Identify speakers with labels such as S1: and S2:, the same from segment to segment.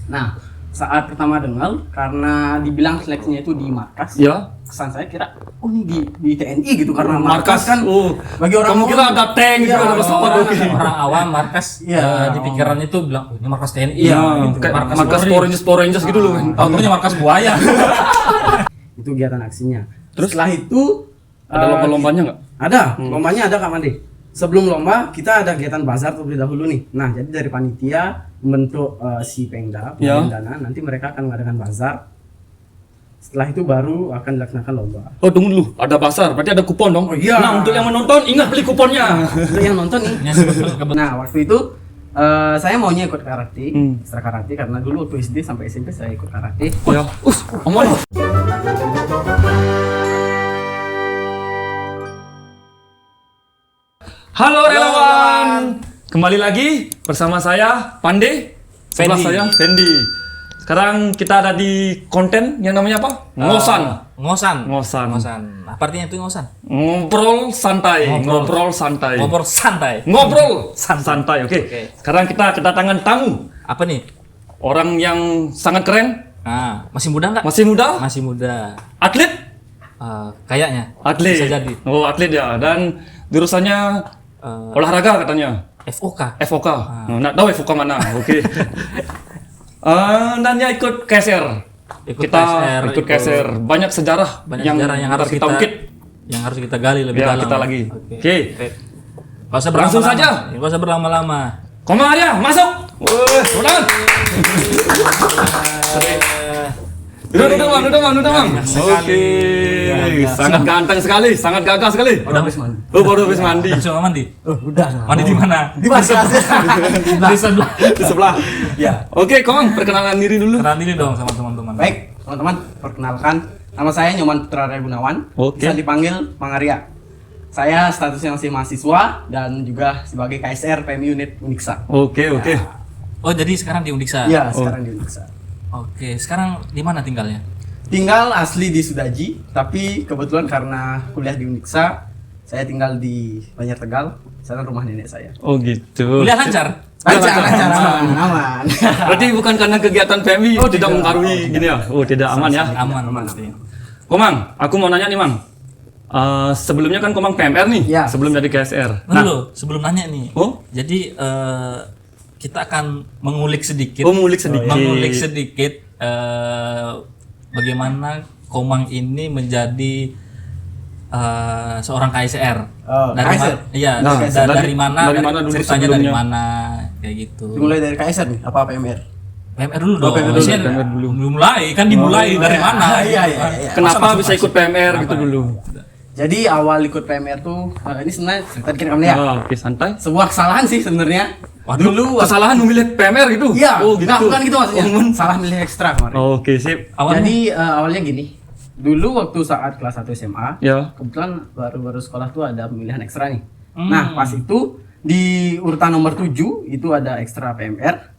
S1: Nah, saat pertama dengar karena dibilang seleksinya itu di markas.
S2: Ya.
S1: Kesan saya kira, oh ini di TNI gitu karena
S2: Markas
S1: kan. Bagi orang
S2: kamu kira ada tank gitu, ada pesawat.
S3: Orang awam markas di pikirannya itu bilang, oh, ini markas TNI.
S2: Iya,
S3: gitu.
S2: kayak markas Power Rangers gitu loh.
S3: Tahu-tahunya markas buaya.
S1: Itu kegiatan aksinya. Terus setelah itu
S2: Ada lomba-lombanya nggak?
S1: ada, lombanya ada Kak Mandi. Sebelum lomba kita ada kegiatan bazar terlebih dahulu nih. Nah, jadi dari panitia membentuk si Pengda, dana, nanti mereka akan mengadakan bazar. Setelah itu baru akan dilaksanakan lomba.
S2: Oh tunggu dulu, ada pasar, berarti ada kupon dong.
S1: Oh, iya.
S2: Nah untuk yang menonton ingat beli kuponnya.
S1: Untuk yang nonton nih. Nah, waktu itu saya maunya ikut karate, ekstra karate karena dulu waktu SD sampai SMP saya ikut karate.
S2: Ya, aman. Halo relawan, kembali lagi bersama saya Pande, sebelah
S3: Fendi.
S2: saya Fendi. Sekarang kita ada di konten yang namanya apa? Ngosan.
S3: Ngosan. Apa artinya itu ngosan?
S2: Ngobrol santai. Ngobrol santai. Oke. Sekarang kita kedatangan tamu.
S3: Apa nih?
S2: Orang yang sangat keren.
S3: Masih muda nggak?
S2: Masih muda.
S3: Masih muda.
S2: Atlet.
S3: Kayaknya.
S2: Atlet.
S3: Bisa jadi.
S2: Oh atlet ya. Dan jurusannya olahraga katanya.
S3: FOK.
S2: FOK. Nggak tahu FOK mana. Oke. Dan dia ikut KSR. Ikut KSR. Banyak sejarah yang harus kita ungkit.
S3: Yang harus kita gali lebih dalam.
S2: Kita lagi. Oke.
S3: Langsung saja. Nggak usah berlama-lama.
S2: Komang aja, masuk. Udah. Duduk bang. Oke. Sangat ganteng sekali, sangat gagah sekali.
S3: Udah habis mandi.
S2: Oh, baru habis mandi.
S3: Langsung mandi.
S1: Udah.
S3: Mandi di mana?
S1: Di mana?
S3: Di sebelah.
S2: Di sebelah.
S1: Ya.
S2: Oke, Komang, perkenalan diri dulu.
S3: Kenalan diri dong sama teman-teman.
S1: Baik, teman-teman, perkenalkan nama saya Nyoman Putra Raya Gunawan.
S2: Oke.
S1: Bisa dipanggil Mang Arya. Saya statusnya masih mahasiswa dan juga sebagai KSR PMI Unit Uniksa.
S2: Oke.
S3: Oh, jadi sekarang di Undiksa.
S1: Iya, sekarang di Uniksa.
S3: Oke, sekarang di mana tinggalnya?
S1: Tinggal asli di Sudaji, tapi kebetulan karena kuliah di Uniksa, saya tinggal di Banjar Tegal, sana rumah nenek saya.
S2: Oh gitu.
S3: Kuliah lancar?
S1: Lancar, aman.
S2: Berarti bukan karena kegiatan PMI tidak mengaruhi gini ya? Oh tidak aman ya?
S3: Aman.
S2: Komang, aku mau nanya nih Mang. Sebelumnya kan Komang PMR nih,
S1: Ya.
S2: sebelum jadi KSR.
S3: Dulu, sebelum nanya nih.
S2: Oh?
S3: Jadi kita akan mengulik sedikit.
S2: Mengulik sedikit.
S3: Bagaimana Komang ini menjadi seorang KSR.
S1: KSR?
S3: Iya,
S2: Nah,
S3: dari mana
S2: dulu
S3: ceritanya dari
S2: sebelumnya?
S3: mana kayak gitu.
S1: Dimulai dari KSR nih, apa PMR?
S3: PMR dulu dong.
S1: PMR dulu.
S3: Biasanya
S2: PMR dulu.
S3: belum mulai, kan dimulai dari mana?
S1: Iya.
S2: Kenapa bisa ikut PMR gitu dulu?
S1: Jadi awal ikut PMR tuh, ini sebenarnya cerita dikit kamu ya.
S2: Oke, santai.
S1: Sebuah kesalahan sih sebenarnya.
S3: Waduh,
S1: Dulu
S2: Kesalahan memilih PMR gitu?
S1: Iya,
S2: Oh gitu.
S1: enggak, bukan gitu maksudnya. Salah milih ekstra kemarin.
S2: Oke, sip.
S3: Awalnya?
S1: Jadi awalnya gini. Dulu waktu saat kelas 1 SMA,
S2: Ya.
S1: kebetulan baru sekolah tuh ada pemilihan ekstra nih. Nah, pas itu di urutan nomor 7 itu ada ekstra PMR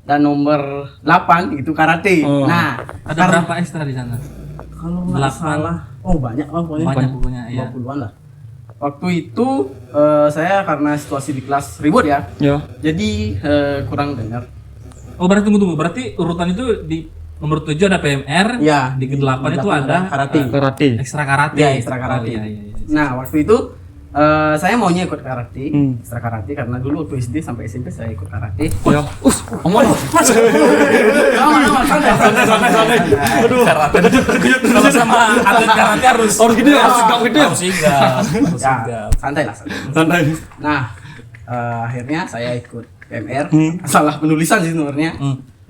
S1: dan nomor 8 itu karate.
S2: Oh.
S1: Nah,
S3: ada berapa ekstra di sana?
S1: kalau nggak
S3: 8.
S1: salah, banyak lah pokoknya.
S3: Banyak pokoknya, iya.
S1: 20-an lah. Waktu itu saya karena situasi di kelas ribut ya,
S2: Ya.
S1: jadi kurang dengar.
S3: Oh, berarti tunggu. Berarti urutan itu di nomor 7 ada PMR,
S1: Ya,
S3: di ke-8 itu ada
S1: karate.
S2: Karate.
S3: ekstra karate.
S1: Ya, ekstra karate.
S3: Oh, iya.
S1: Nah, waktu itu saya maunya ikut karate, ekstra karate karena dulu waktu SD sampai SMP saya ikut karate.
S2: Ya. Aman. Santai. Aduh.
S3: Karate. Kalau sama atlet karate harus
S2: Harus gitu ya, harus sigap gitu ya?
S3: Harus sigap.
S1: Ya, santai lah.
S2: Santai.
S1: Nah, akhirnya saya ikut PMR. Salah penulisan sih sebenarnya.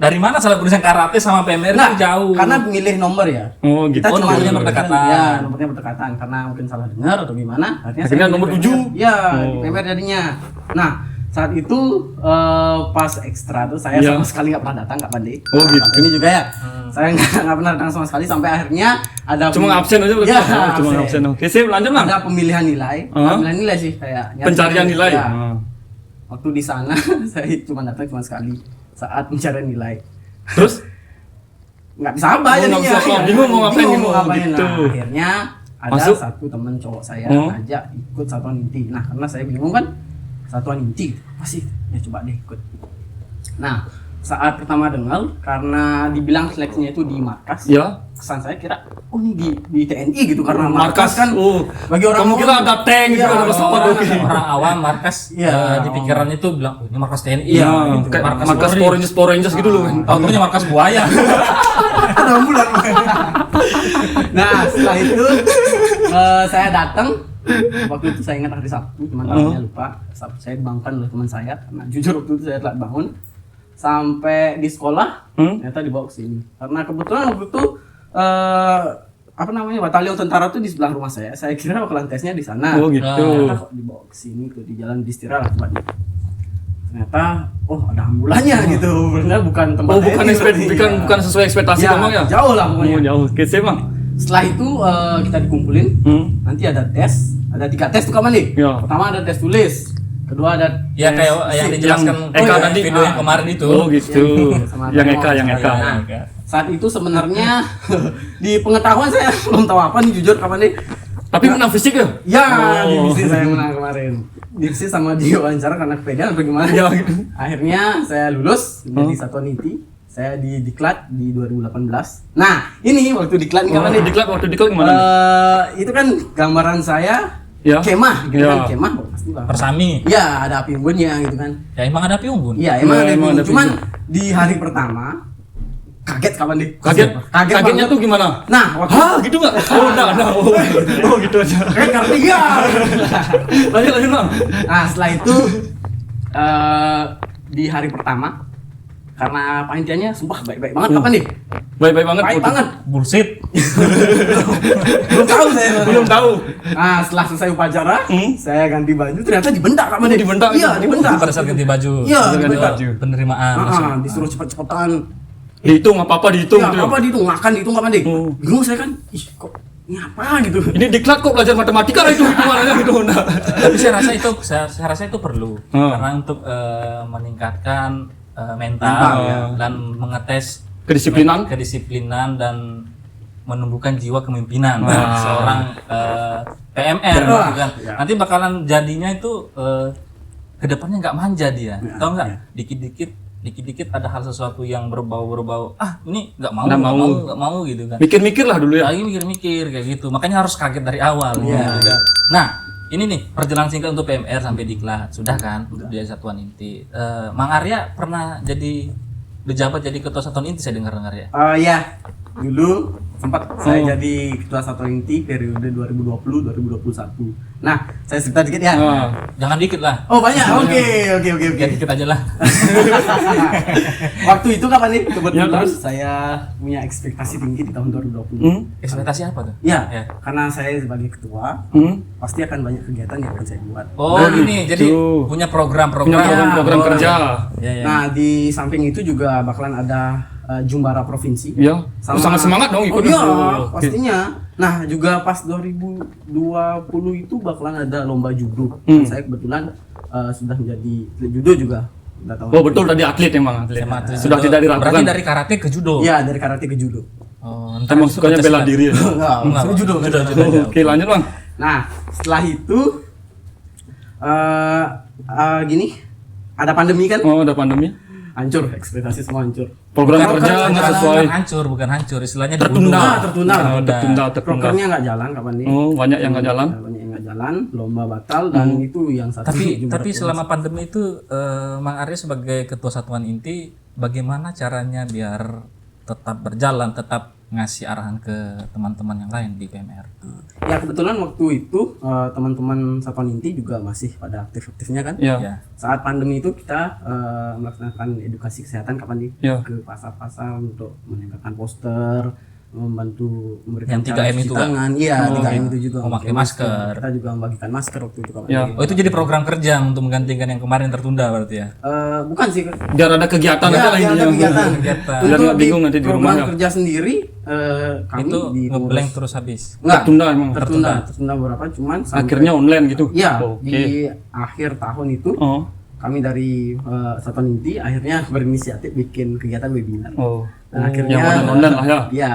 S3: Dari mana salah tulisan karate sama PMR
S1: Nah,
S3: itu jauh?
S1: karena milih nomor ya.
S2: Oh gitu.
S1: Kita cuma
S3: nomornya berdekatan.
S1: Ya, nomornya berdekatan karena mungkin salah dengar atau gimana.
S2: Akhirnya
S1: saya
S2: nomor
S1: pilih
S2: 7.
S1: PMR. Ya, di PMR jadinya. Nah, saat itu pas ekstra tuh saya
S2: Ya.
S1: sama sekali nggak pernah datang, nggak Pandi.
S2: Oh, gitu.
S1: Ini juga ya. Saya nggak pernah datang sama sekali sampai akhirnya ada
S2: Cuma absen aja berarti.
S1: Ya,
S2: Oh, cuma absen. Oke, sip, lanjut Mang.
S1: ada pemilihan nilai. Pemilihan nilai sih kayak
S2: Pencarian nilai.
S1: Ya. Waktu di sana saya cuma datang cuma sekali saat pencarian nilai.
S2: Terus
S1: Nggak bisa apa
S2: nggak bisa apa, bingung mau ngapain,
S1: Bingung mau ngapain.
S2: gitu.
S1: Nah, akhirnya ada
S2: Masuk?
S1: satu teman cowok saya
S2: Oh.
S1: ngajak ikut satuan inti. Nah, karena saya bingung kan satuan inti apa sih? Ya coba deh ikut. Nah, saat pertama dengar karena dibilang seleksinya itu di markas.
S2: Ya.
S1: Kesan saya kira, oh ini di TNI gitu karena
S2: Markas
S1: kan bagi orang
S2: kamu kira
S1: awam,
S2: ada tank gitu,
S1: iya,
S2: ada pesawat.
S3: Orang awam markas
S1: Iya.
S3: di pikirannya itu bilang, oh, ini markas TNI.
S2: Iya,
S3: gitu.
S2: kayak markas Power Rangers gitu loh.
S3: Tahu-tahunya markas buaya.
S1: ada ambulan. Nah setelah itu saya datang. Waktu itu saya ingat hari Sabtu, cuman tanggalnya lupa. Sabtu saya dibangunkan oleh teman saya karena jujur waktu itu saya telat bangun. Sampai di sekolah ternyata dibawa ke sini. Karena kebetulan waktu itu batalion tentara tuh di sebelah rumah saya. Saya kira bakalan tesnya di sana.
S2: Oh gitu.
S1: Ternyata kok dibawa ke sini tuh di jalan Distira lah tempatnya. Ternyata ada ambulannya gitu. Benar bukan tempat.
S2: Oh bukan
S1: TNI,
S2: bukan sesuai ekspektasi
S1: ya,
S2: memang ya.
S1: jauh lah pokoknya.
S2: Oh, jauh. Oke, sih, Bang.
S1: Setelah itu kita dikumpulin. Nanti ada tes. Ada 3 tes tuh kapan nih?
S2: Ya.
S1: Pertama ada tes tulis. Kedua ada
S3: Ya kayak yang dijelaskan
S2: Eka tadi.
S3: video yang kemarin itu.
S2: Oh gitu.
S1: Sama
S2: Yang
S1: demo.
S2: Eka.
S1: Nah, saat itu sebenarnya di pengetahuan saya belum tahu apa nih jujur kapan nih.
S2: Tapi menang fisik ya?
S1: Ya,
S2: Oh.
S1: divisi saya menang kemarin. Divisi sama di wawancara karena kepedean atau gimana.
S2: Ya gitu.
S1: Akhirnya saya lulus menjadi satuan inti. Saya di Diklat di 2018. Nah, ini waktu Diklat nih kapan nih?
S2: Waktu diklat gimana?
S1: Itu kan gambaran saya
S2: Ya.
S1: kemah gitu
S2: Ya.
S1: kan, kemah pasti lah.
S3: Persami.
S1: Iya, ada api unggunnya gitu kan.
S3: Ya emang ada api unggun.
S1: Iya, emang
S2: Ya,
S1: ada
S2: emang
S1: api
S2: ada
S1: unggun. Cuman
S2: api
S1: di hari pertama kaget kapan deh?
S2: Kagetnya
S1: banget.
S2: tuh gimana?
S1: Nah, waktu
S2: Hah, gitu nggak? Oh, enggak. Oh, gitu aja.
S1: kaget karena iya.
S2: Lanjut, Bang.
S1: Nah, setelah itu di hari pertama karena panitianya sumpah baik-baik banget kapan nih?
S2: Baik-baik banget.
S1: Baik banget.
S3: Bullshit.
S1: Belum tahu saya.
S2: Belum tahu.
S1: Nah, setelah selesai upacara, saya ganti baju ternyata dibentak kapan nih?
S2: Dibentak?
S1: Iya, dibentak.
S3: Pada saat ganti baju.
S1: Iya,
S3: Ganti
S1: dibentak.
S3: baju. Penerimaan.
S1: Disuruh cepet-cepetan.
S2: Dihitung apa dihitung
S1: Ya,
S2: gitu.
S1: apa dihitung? Makan dihitung kapan deh?
S2: Oh.
S1: Bingung saya kan. Ih, kok ini apa gitu?
S2: Ini diklat kok belajar matematika lah itu hitungannya gitu. Nah.
S3: Tapi saya rasa itu perlu
S2: Ah.
S3: karena untuk meningkatkan mental
S1: Mental, ya.
S3: dan mengetes
S2: Kedisiplinan.
S3: dan menumbuhkan jiwa kepemimpinan
S2: Ah.
S3: seorang PMR
S1: Wah,
S3: gitu kan.
S1: ya.
S3: Nanti bakalan jadinya itu kedepannya nggak manja dia,
S1: Ya,
S3: tau nggak?
S1: ya.
S3: Dikit-dikit ada hal sesuatu yang berbau ini nggak
S2: Nggak mau.
S3: gitu kan.
S2: Mikir-mikir lah dulu ya.
S3: Lagi mikir-mikir kayak gitu, makanya harus kaget dari awal.
S1: Iya.
S3: gitu kan. Nah, ini nih perjalanan singkat untuk PMR sampai Diklat sudah kan untuk jadi satuan inti. Mang Arya pernah jadi berjabat jadi ketua satuan inti saya dengar ya.
S1: Ya, dulu sempat saya jadi ketua satuan inti periode 2020-2021. Nah, saya cerita dikit ya.
S3: Jangan dikit lah,
S1: Oh banyak, oke.
S3: ya dikit aja lah.
S1: Waktu itu kapan nih?
S2: Ya,
S1: Kebetulan
S2: terus?
S1: saya punya ekspektasi tinggi di tahun 2020.
S3: Ekspektasi apa tuh?
S1: Ya,
S3: Ya.
S1: karena saya sebagai ketua pasti akan banyak kegiatan yang akan saya buat.
S3: Oh gini, jadi
S2: tuh.
S3: punya program-program.
S2: Punya program
S1: boleh.
S2: kerja.
S3: Ya, ya.
S1: Nah, di samping itu juga bakalan ada Jumbara Provinsi.
S2: Ya. Sangat semangat dong ikut.
S1: Iya,
S2: Oh, oke.
S1: pastinya. Nah, juga pas 2020 itu bakalan ada lomba judo. Saya kebetulan sudah menjadi atlet judo juga. Udah tahu.
S2: Oh betul tadi atlet emang atlet.
S3: SMA tuh
S2: Sudah
S3: judo.
S2: tidak diragukan.
S3: Berarti dari karate ke judo.
S1: Iya, dari karate ke judo.
S3: Oh,
S2: Emang sukanya bela diri ya.
S1: Enggak, maksudnya judo.
S2: Oh, oke lanjut Bang.
S1: Nah, setelah itu gini, ada pandemi kan?
S2: Oh ada pandemi.
S1: Hancur, ekspektasi semua hancur.
S2: Program kerja nggak sesuai.
S3: bukan hancur, istilahnya
S2: Tertunda.
S1: Tertunda.
S2: Tertunda.
S1: Prokernya nggak jalan kapan nih?
S2: Oh banyak yang nggak jalan.
S1: Banyak yang nggak jalan, lomba batal dan itu yang satu.
S3: Tapi
S1: Jumbara
S3: tapi selama pandemi itu Mang Arya sebagai ketua satuan inti bagaimana caranya biar tetap berjalan, tetap ngasih arahan ke teman-teman yang lain di PMR?
S1: Ya kebetulan waktu itu teman-teman satuan inti juga masih pada aktif-aktifnya kan.
S2: Ya.
S3: Ya.
S1: Saat pandemi itu kita melaksanakan edukasi kesehatan kapan nih
S2: Ya.
S1: ke pasar-pasar untuk menempelkan poster, membantu memberikan
S3: Yang 3M
S1: cara cuci
S3: itu kan?
S1: tangan. Iya, 3M itu juga
S3: Memakai masker.
S1: Kita juga membagikan masker waktu itu kapan.
S2: Ya.
S3: Oh itu jadi program kerja untuk menggantikan yang kemarin tertunda berarti ya?
S1: Bukan sih.
S2: Biar ada kegiatan
S1: Ya,
S2: aja lah
S1: biar ada
S2: intinya.
S1: kegiatan.
S3: Kegiatan.
S2: Biar
S1: Untuk
S2: nggak bingung nanti di
S1: program
S2: rumah ya.
S1: kerja sendiri kami
S3: Itu
S1: di
S3: ngeblank terus habis.
S1: Enggak,
S2: Tertunda emang.
S1: tertunda beberapa cuman sampai
S2: Akhirnya online gitu.
S1: iya
S2: Oke.
S1: di akhir tahun itu
S2: Oh.
S1: kami dari satuan inti akhirnya berinisiatif bikin kegiatan webinar.
S2: Oh.
S1: Dan akhirnya
S2: Yang online lah ya.
S1: ya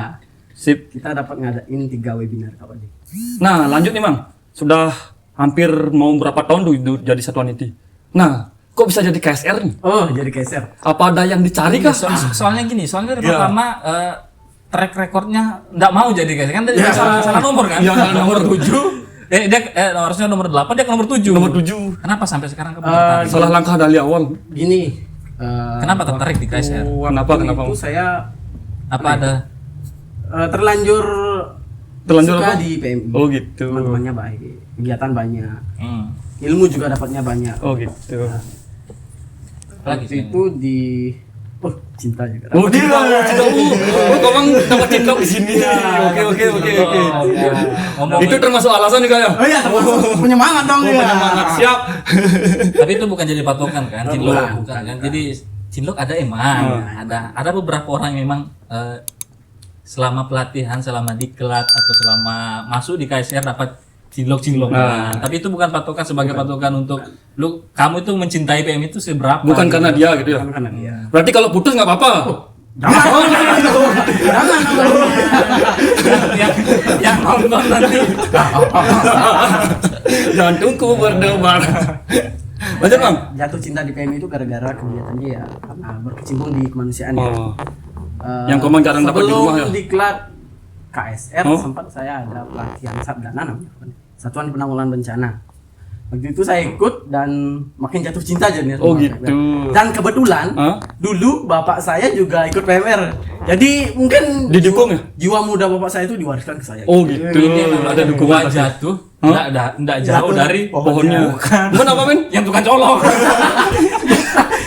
S2: Sip.
S1: kita dapat ngadain 3 webinar kapan nih.
S2: Nah lanjut nih Mang. Sudah hampir mau berapa tahun tuh jadi satuan inti. Nah kok bisa jadi KSR nih?
S1: Oh, jadi KSR.
S2: Apa ada yang dicari kah?
S3: Soalnya gini, soalnya dari
S2: Iya.
S3: pertama track recordnya nggak mau jadi guys kan dia salah nomor kan.
S2: Iya, salah nomor.
S3: 7. Harusnya nomor 8 dia ke nomor 7.
S2: Nomor 7.
S3: Kenapa sampai sekarang kamu tertarik?
S2: Salah langkah dari awal.
S1: Gini.
S3: Kenapa tertarik di KSR?
S2: Kenapa?
S1: Itu saya
S3: Apa ada
S1: terlanjur
S2: Terlanjur
S1: suka
S2: apa?
S1: di PMI.
S2: Oh gitu.
S1: Teman-temannya baik, kegiatan banyak,
S3: hmm.
S1: ilmu juga dapatnya banyak.
S2: Oh gitu.
S3: Lagi
S1: Waktu itu di cinta juga.
S2: Oh cinta. Oh kamu dapat cinta di sini. Oke. Itu termasuk alasan juga ya?
S1: Oh iya, termasuk penyemangat dong ya.
S2: Penyemangat, siap.
S3: Tapi itu bukan jadi patokan kan, cinlok bukan kan. Jadi cinlok ada emang, ada beberapa orang yang memang selama pelatihan, selama diklat atau selama masuk di KSR dapat cinlok-cinlokan. Tapi itu bukan patokan sebagai patokan untuk lu kamu itu mencintai PM itu seberapa.
S2: Bukan karena dia gitu ya.
S1: Bukan karena dia.
S2: Berarti kalau putus nggak apa-apa.
S1: Jangan.
S3: yang nonton nanti.
S2: Jantungku berdebar. Lanjut Bang.
S1: Jatuh cinta di PMI itu gara-gara kegiatannya ya karena berkecimpung di kemanusiaan ya.
S2: Oh. Yang kau jarang dapat di rumah ya?
S1: Sebelum diklat KSR
S2: Oh.
S1: sempat saya ada pelatihan Satdana namanya, Satuan Penanggulangan Bencana. Waktu itu saya ikut dan makin jatuh cinta jadinya.
S2: Oh,
S1: sama
S2: gitu.
S1: PMR. Dan kebetulan
S2: Hah?
S1: dulu bapak saya juga ikut PMR. Jadi mungkin
S2: Didukung ya?
S1: jiwa muda bapak saya itu diwariskan ke saya.
S2: Oh gitu.
S3: Ini
S2: Ada dukungan pasti.
S3: jatuh,
S2: Hah?
S3: enggak jauh dari
S2: Pohonnya.
S3: Bukan.
S2: Bukan apa men?
S3: yang tukang colok.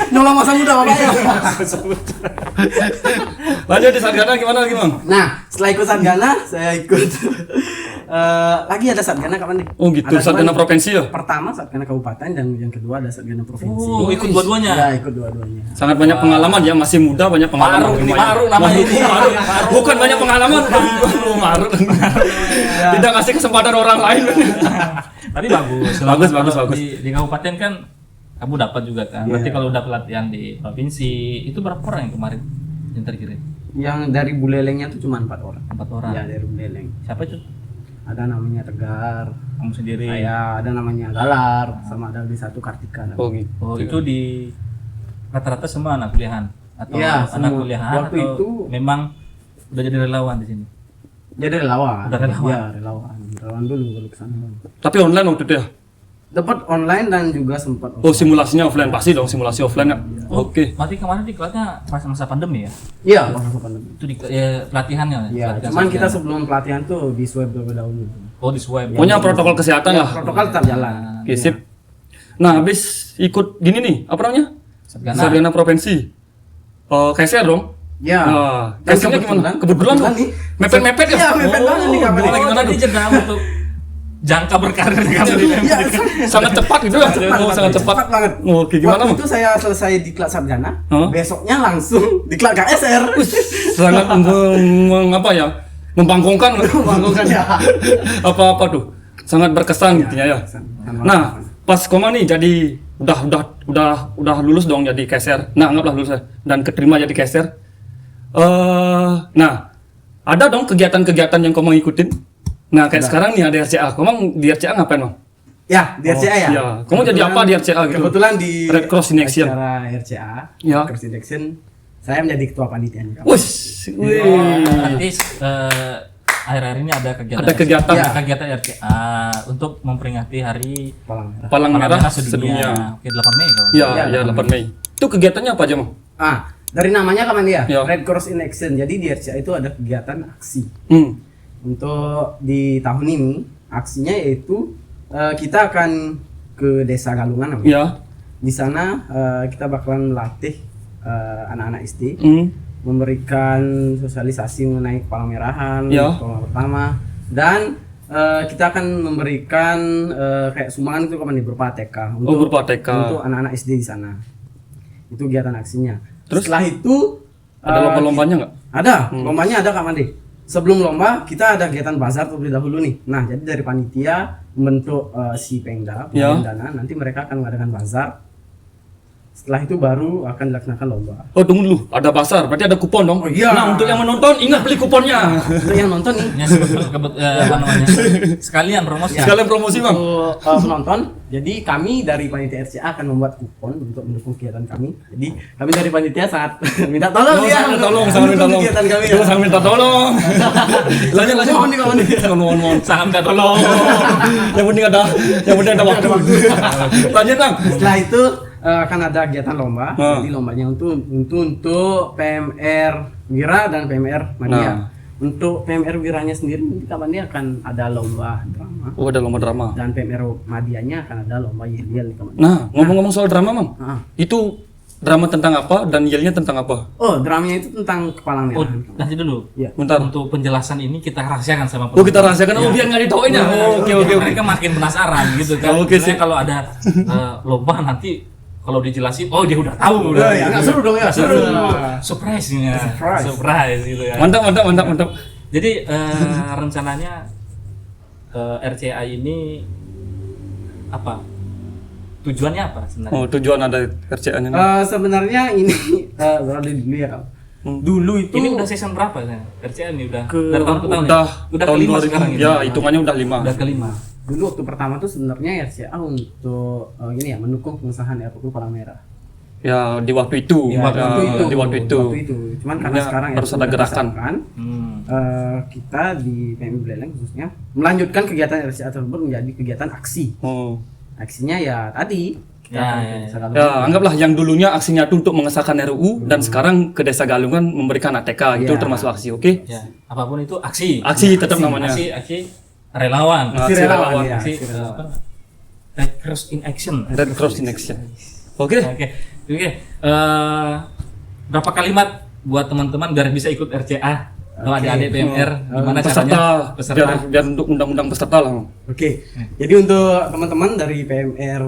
S1: Nolong masa muda bapaknya.
S2: Lanjut di Sargana gimana lagi Bang?
S1: Nah, setelah ikut Satgana, saya ikut lagi ada Satgana kapan nih?
S2: Oh gitu.
S1: Ada
S2: Sargana
S1: cuman
S2: provinsi ya?
S1: Pertama Satgana Kabupaten dan yang kedua ada Satgana Provinsi.
S3: Oh, ikut dua-duanya.
S1: Ya, ikut dua-duanya.
S2: Sangat banyak pengalaman ya, masih muda banyak pengalaman.
S3: Maruk namanya ini.
S2: Bukan banyak pengalaman, Maruk. Tidak ngasih kesempatan orang lain.
S3: Tapi bagus.
S2: Bagus.
S3: Di kabupaten kan kamu dapat juga kan. Berarti kalau udah pelatihan di provinsi, itu berapa orang yang kemarin yang terkirim?
S1: Yang dari Bulelengnya tuh cuma 4 orang.
S3: 4 orang.
S1: Ya, dari Buleleng.
S3: Siapa itu?
S1: Ada namanya Tegar,
S3: Kamu sendiri.
S1: saya ada namanya Galar, sama ada di satu Kartika.
S2: Oh gitu.
S3: Oh, itu di rata-rata semua anak kuliahan atau
S1: Iya,
S3: anak
S1: semua.
S3: kuliahan
S1: Waktu
S3: atau
S1: itu
S3: memang udah jadi relawan di sini?
S1: jadi relawan.
S3: Udah relawan.
S1: Ya, relawan dulu baru kesana.
S2: Tapi online waktu itu ya?
S1: Dapat online dan juga sempat
S2: Oh simulasinya offline pasti dong, simulasi offline ya. Oke.
S3: Berarti kemarin diklatnya pas masa pandemi ya?
S1: Iya, pas masa pandemi.
S3: Itu pelatihannya.
S1: Iya,
S3: pelatihan
S1: cuman
S3: sosial.
S1: kita sebelum pelatihan tuh di swab terlebih dahulu.
S3: Oh di swab.
S2: Pokoknya protokol kesehatan lah.
S1: Protokol tetap jalan.
S2: Oke, sip. Nah, habis ikut gini nih, apa namanya? Sargana provinsi. KSR dong.
S1: Ya.
S2: Nah,
S1: Dan
S2: KSR-nya gimana? Kebetulan dong.
S1: nih.
S2: Mepet-mepet ya?
S1: Iya, mepet banget nih kapan
S2: gimana, gimana
S3: Jadi
S2: tuh?
S3: jeda untuk jangka berkarir kamu di
S1: Iya,
S2: Sangat cepat gitu ya? Oh, sangat cepat.
S1: banget.
S2: Oke, gimana
S1: Waktu
S2: Bang?
S1: itu saya selesai diklat Sarjana,
S2: Hah?
S1: besoknya langsung diklat KSR.
S2: Sangat apa ya? Membangkongkan.
S1: Membangkongkan ya.
S2: Apa-apa tuh. Sangat berkesan gitu ya. Nah, pas koma nih jadi udah lulus dong jadi KSR. Nah, anggaplah lulus ya. Dan keterima jadi KSR. Nah, ada dong kegiatan-kegiatan yang kamu ikutin. Nah, kayak sekarang nih ada RCA. Kamu di RCA ngapain, Bang?
S1: Ya, di RCA ya.
S2: Iya. Kamu jadi apa di RCA gitu?
S1: Kebetulan di
S2: Red Cross in Action.
S1: acara RCA,
S2: Ya.
S1: Red Cross in Action, saya menjadi ketua panitianya.
S2: Wih.
S3: Nanti akhir-akhir ini ada kegiatan.
S2: Ada kegiatan.
S3: Ada kegiatan RCA untuk memperingati Hari
S1: Palang Merah.
S2: Palang Merah
S3: sedunia.
S2: sedunia.
S3: Oke, 8 Mei kalau.
S2: Iya,
S1: Ya,
S2: ya 8 Mei. Itu kegiatannya apa aja, Bang?
S1: Dari namanya kapan dia?
S2: Ya.
S1: Red Cross in Action. Jadi di RCA itu ada kegiatan aksi.
S2: Hmm.
S1: Untuk di tahun ini aksinya yaitu kita akan ke Desa Galungan namanya.
S2: Ya.
S1: Di sana kita bakalan melatih anak-anak SD,
S2: Hmm.
S1: memberikan sosialisasi mengenai Palang Merahan,
S2: Ya.
S1: pertolongan pertama, dan kita akan memberikan kayak sumbangan itu kapan nih berupa ATK
S2: berupa ATK.
S1: untuk anak-anak SD di sana. Itu kegiatan aksinya.
S2: Terus?
S1: Setelah itu
S2: Ada lomba-lombanya nggak?
S1: ada, lombanya ada Kak Mandi. Sebelum lomba kita ada kegiatan bazar terlebih dahulu nih. Nah, jadi dari panitia membentuk si Pengda,
S2: Ya.
S1: dana, nanti mereka akan mengadakan bazar. Setelah itu baru akan dilaksanakan lomba.
S2: Oh tunggu dulu, ada pasar, berarti ada kupon dong.
S1: Oh, iya.
S2: Nah untuk yang menonton ingat beli kuponnya.
S1: Untuk yang nonton nih,
S3: Ya, apa namanya? Sekalian promosi.
S2: Sekalian promosi bang.
S1: untuk penonton, jadi kami dari panitia RCA akan membuat kupon untuk mendukung kegiatan kami. Jadi kami dari panitia sangat minta tolong ya.
S2: Sangat minta tolong, sangat minta tolong.
S1: Kegiatan kami.
S2: Tuh, sangat minta tolong. Lanjut lanjut.
S1: Mohon nih, mohon nih.
S2: Mohon.
S3: Sangat minta tolong.
S2: Yang penting ada waktu. Lanjut bang.
S1: Setelah itu akan ada kegiatan lomba.
S2: Nah.
S1: Jadi lombanya untuk PMR Wira dan PMR Madya.
S2: Nah.
S1: Untuk PMR Wiranya sendiri nanti kapan dia akan ada lomba drama.
S2: Oh ada lomba drama.
S1: Dan PMR Madianya akan ada lomba yel-yel kapan.
S2: Nah ngomong-ngomong soal drama bang,
S1: Ah.
S2: itu drama tentang apa dan yelnya tentang apa?
S1: Oh, dramanya itu tentang kepala
S3: Oh,
S1: merah.
S3: nanti dulu.
S1: Iya.
S2: Bentar.
S3: Untuk penjelasan ini kita rahasiakan sama
S2: Oh kita rahasiakan, oh biar nggak ditauin ya. Oh, Oke.
S3: Mereka makin penasaran gitu kan.
S2: Oke,
S3: Sebenarnya
S2: sip.
S3: kalau ada lomba nanti kalau dijelasin, oh dia udah tahu.
S1: Oh, ya, nggak seru dong ya.
S3: Seru.
S1: Nah.
S3: Surprise-nya.
S1: Surprise.
S3: Surprise gitu ya.
S2: Mantap.
S3: Jadi rencananya RCA ini apa? Tujuannya apa sebenarnya?
S2: Oh tujuan ada kerjaan ini.
S1: Sebenarnya ini berada dulu ya. Kak. Dulu itu
S3: Ini udah season berapa ya? RCA ini udah
S1: Ke-
S3: dari tahun ke tahun
S2: Udah
S3: ya? Udah
S2: tahun
S3: kelima
S2: 2000.
S3: sekarang ini.
S2: Ya hitungannya udah 5.
S3: Udah kelima.
S1: dulu waktu pertama tuh sebenarnya RCA untuk ini ya mendukung pengesahan RUU Palang Merah.
S2: Ya di waktu itu.
S3: Di waktu
S2: Ya, di waktu itu.
S1: Cuman karena
S2: Ya,
S1: sekarang
S2: harus
S1: RUU
S2: ada
S1: udah
S2: gerakan.
S1: disahkan,
S3: Hmm.
S1: kita di PMI Buleleng khususnya melanjutkan kegiatan RCA tersebut menjadi kegiatan aksi.
S2: Oh.
S1: Aksinya ya tadi kita
S3: Ya,
S1: akan
S3: ya,
S1: ke
S3: ya.
S1: Desa Galungan.
S2: Ya, anggaplah yang dulunya aksinya itu untuk mengesahkan RUU dan sekarang ke Desa Galungan memberikan ATK, itu
S1: Ya.
S2: termasuk aksi, oke?
S3: Ya, apapun itu aksi.
S2: Aksi tetap namanya.
S3: Aksi relawan.
S2: Aksi relawan,
S1: ya,
S3: Aksi
S1: aksi relawan.
S3: apa? Red Cross in Action.
S2: Red Cross in Action. Oke.
S3: Oke. Berapa kalimat buat teman-teman biar bisa ikut RCA? Kalau
S1: Oke.
S3: adik-adik PMR, gimana
S2: Peserta,
S3: caranya?
S2: biar untuk undang-undang peserta lah.
S1: Oke, jadi untuk teman-teman dari PMR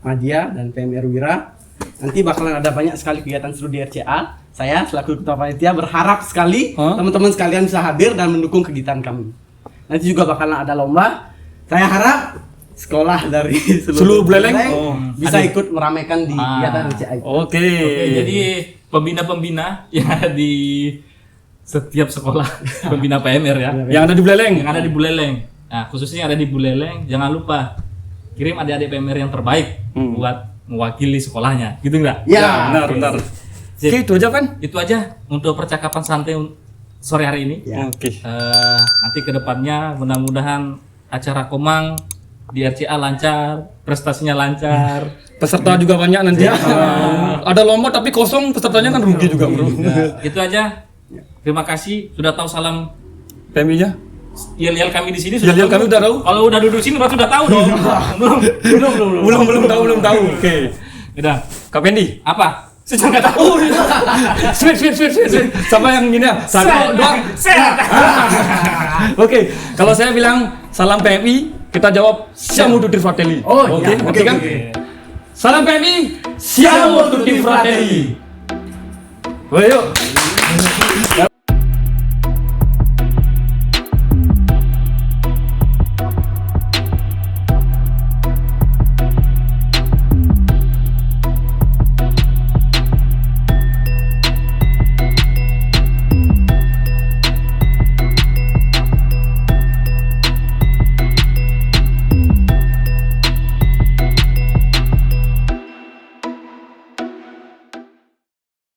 S1: Madya dan PMR Wira, nanti bakalan ada banyak sekali kegiatan seru di RCA. Saya selaku ketua panitia berharap sekali
S2: Hah?
S1: teman-teman sekalian bisa hadir dan mendukung kegiatan kami. Nanti juga bakalan ada lomba. Saya harap sekolah dari
S2: Seluruh Buleleng?
S1: Buleleng
S2: Oh.
S1: bisa ikut meramaikan di
S3: Ah.
S1: kegiatan RCA itu.
S2: Oke.
S3: Oke, jadi pembina-pembina yang ada di setiap sekolah pembina PMR ya,
S2: Yang ada di Buleleng.
S3: yang ada di Buleleng. Nah, khususnya yang ada di Buleleng, jangan lupa kirim adik-adik PMR yang terbaik buat mewakili sekolahnya, gitu enggak?
S1: Ya,
S2: benar.
S3: Sip.
S2: Oke, itu aja kan?
S3: Itu aja untuk percakapan santai sore hari ini.
S1: Ya.
S2: Oke.
S3: Nanti kedepannya mudah-mudahan acara Komang di RCA lancar, prestasinya lancar.
S2: Peserta juga banyak nanti. Ada lomba tapi kosong, pesertanya kan rugi juga, Bro.
S3: Nah, itu aja. Terima kasih sudah tahu salam
S2: PMI-nya?
S3: yel-yel kami di sini.
S2: Yel-yel kami udah tahu?
S3: Kalau udah duduk sini berarti udah tahu dong.
S2: Belum tahu. Oke.
S3: Udah.
S2: Kak Pendi.
S3: Apa? Saya nggak tahu.
S2: Sweet. Sama yang ini ya. Satu, dua. Oke, kalau saya bilang salam PMI, kita jawab Siamo Tutti Fratelli.
S1: Oh,
S2: oke,
S1: iya.
S2: ngerti kan?
S1: Oke.
S2: Salam PMI, Siamo Tutti Fratelli. Ayo.